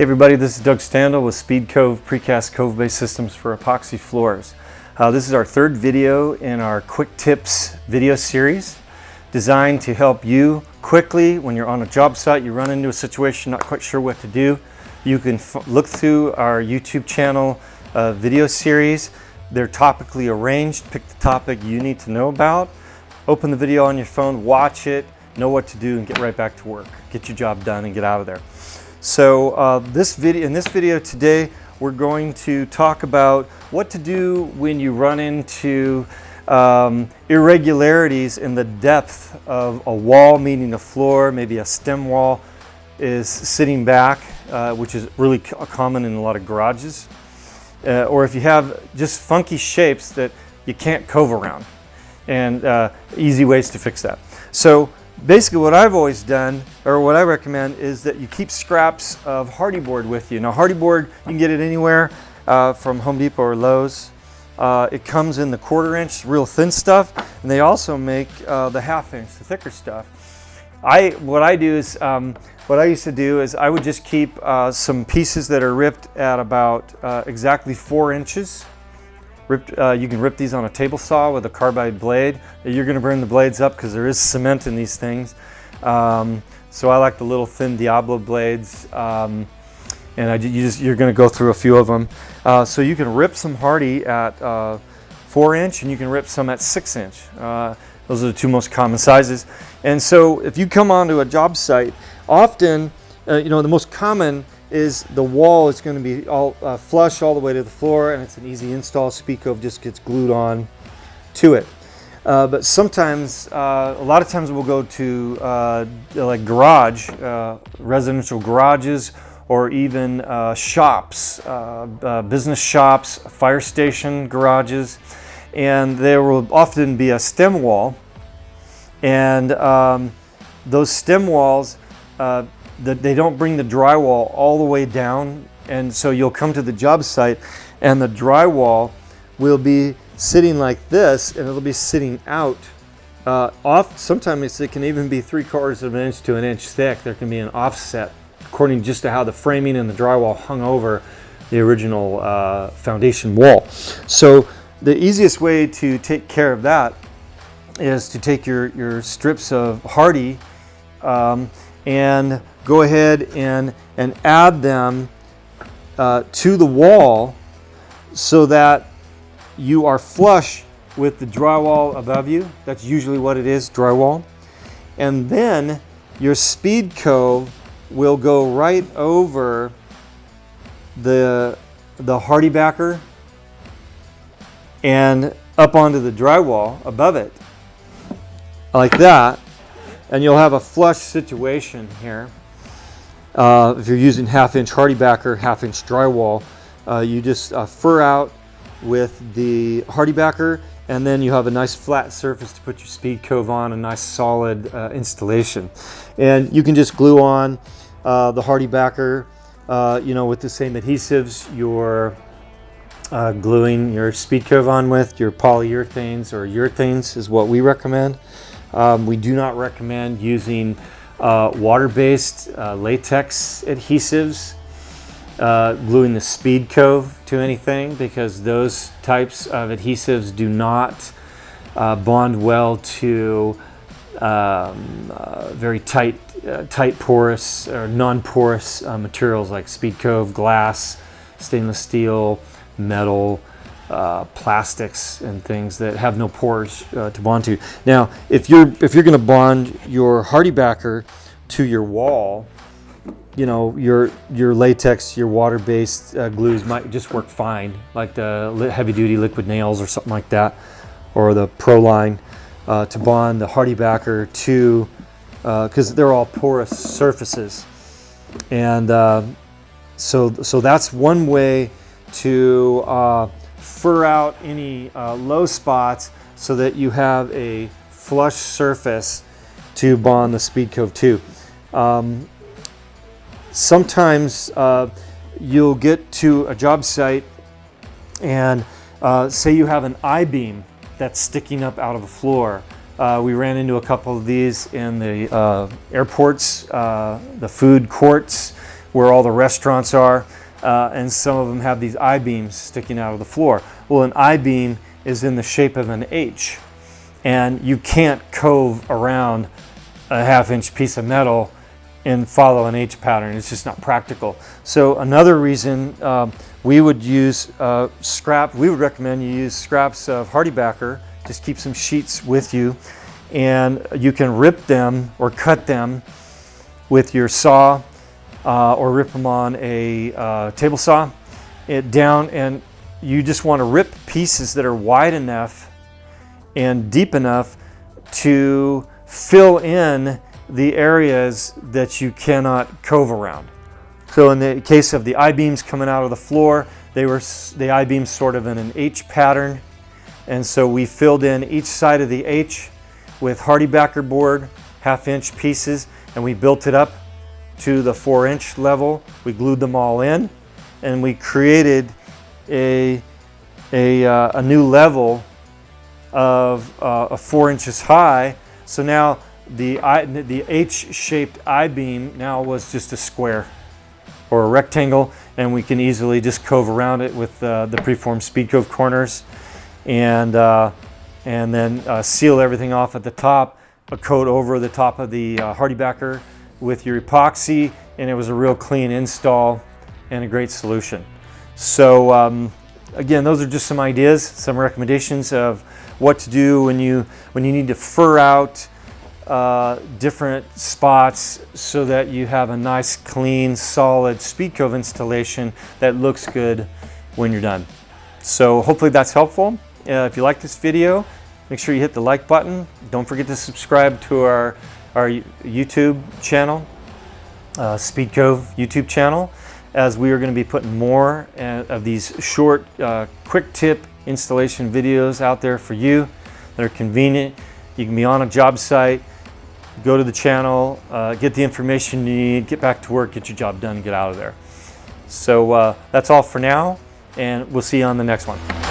Hey everybody, this is Doug Standel with Speed Cove Precast Cove-based systems for epoxy floors. This is our third video in our Quick Tips video series designed to help you quickly when you're on a job site, you run into a situation, not quite sure what to do. You can look through our YouTube channel video series. They're topically arranged. Pick the topic you need to know about. Open the video on your phone, watch it, know what to do, and get right back to work. Get your job done and get out of there. So in this video today, we're going to talk about what to do when you run into irregularities in the depth of a wall, meaning the floor, maybe a stem wall is sitting back, which is really common in a lot of garages. Or if you have just funky shapes that you can't cove around, and easy ways to fix that. So basically what I've always done, or what I recommend, is that you keep scraps of hardy board with you. Now hardy board, you can get it anywhere from Home Depot or Lowe's. It comes in the 1/4 inch, real thin stuff, and they also make the 1/2 inch, the thicker stuff. What I used to do is I would just keep some pieces that are ripped at about exactly 4 inches. You can rip these on a table saw with a carbide blade. You're going to burn the blades up because there is cement in these things. So I like the little thin Diablo blades, and you're going to go through a few of them. So you can rip some hardy at 4 inch, and you can rip some at 6 inch. Those are the two most common sizes. And so if you come onto a job site, often, the most common is the wall is going to be all flush all the way to the floor, and it's an easy install. Speed Cove just gets glued on to it. But sometimes, a lot of times we'll go to like residential garages, or even shops, business shops, fire station garages, and there will often be a stem wall, and those stem walls, they don't bring the drywall all the way down, and so you'll come to the job site and the drywall will be sitting like this, and it'll be sitting out. Sometimes it can even be 3/4 of an inch to an inch thick. There can be an offset according just to how the framing and the drywall hung over the original foundation wall. So the easiest way to take care of that is to take your strips of hardy and go ahead and add them to the wall so that you are flush with the drywall above you. That's usually what it is, drywall. And then your Speed Cove will go right over the hardy backer and up onto the drywall above it, like that. And you'll have a flush situation here. If you're using 1/2 inch hardy backer, 1/2 inch drywall, you just fur out with the hardy backer, and then you have a nice flat surface to put your Speed Cove on, a nice solid installation. And you can just glue on the hardy backer, with the same adhesives you're gluing your Speed Cove on with. Your polyurethanes or urethanes is what we recommend. We do not recommend using water-based latex adhesives, gluing the Speed Cove to anything, because those types of adhesives do not bond well to very tight porous or non-porous materials like Speed Cove, glass, stainless steel, metal, plastics, and things that have no pores to bond to. Now, if you're going to bond your hardy backer to your wall, your latex, your water-based glues might just work fine, like the heavy-duty liquid nails or something like that, or the Proline, to bond the hardy backer to, because they're all porous surfaces. And so that's one way to fur out any low spots so that you have a flush surface to bond the Speed Cove to. Sometimes you'll get to a job site and say you have an I-beam that's sticking up out of the floor. We ran into a couple of these in the airports, the food courts, where all the restaurants are, and some of them have these I-beams sticking out of the floor. Well, an I-beam is in the shape of an H, and you can't cove around a 1/2-inch piece of metal and follow an H pattern. It's just not practical. So another reason we would use scrap, we would recommend you use scraps of HardieBacker. Just keep some sheets with you, and you can rip them or cut them with your saw, or rip them on a table saw down, and you just want to rip pieces that are wide enough and deep enough to fill in the areas that you cannot cove around. So in the case of the I-beams coming out of the floor, they were the I-beams sort of in an H pattern, and so we filled in each side of the H with HardieBacker board, 1/2-inch pieces, and we built it up to the 4-inch level. We glued them all in, and we created a new level of 4 inches high. So now the H-shaped I-beam now was just a square or a rectangle, and we can easily just cove around it with the preformed speed cove corners, and then seal everything off at the top, a coat over the top of the HardieBacker with your epoxy, and it was a real clean install and a great solution. So again, those are just some ideas, some recommendations of what to do when you need to fur out different spots so that you have a nice, clean, solid speed cove installation that looks good when you're done. So hopefully that's helpful. If you like this video, make sure you hit the like button. Don't forget to subscribe to our YouTube channel, Speed Cove YouTube channel, as we are going to be putting more of these short, quick tip installation videos out there for you that are convenient. You can be on a job site, go to the channel, get the information you need, get back to work, get your job done, get out of there. So that's all for now, and we'll see you on the next one.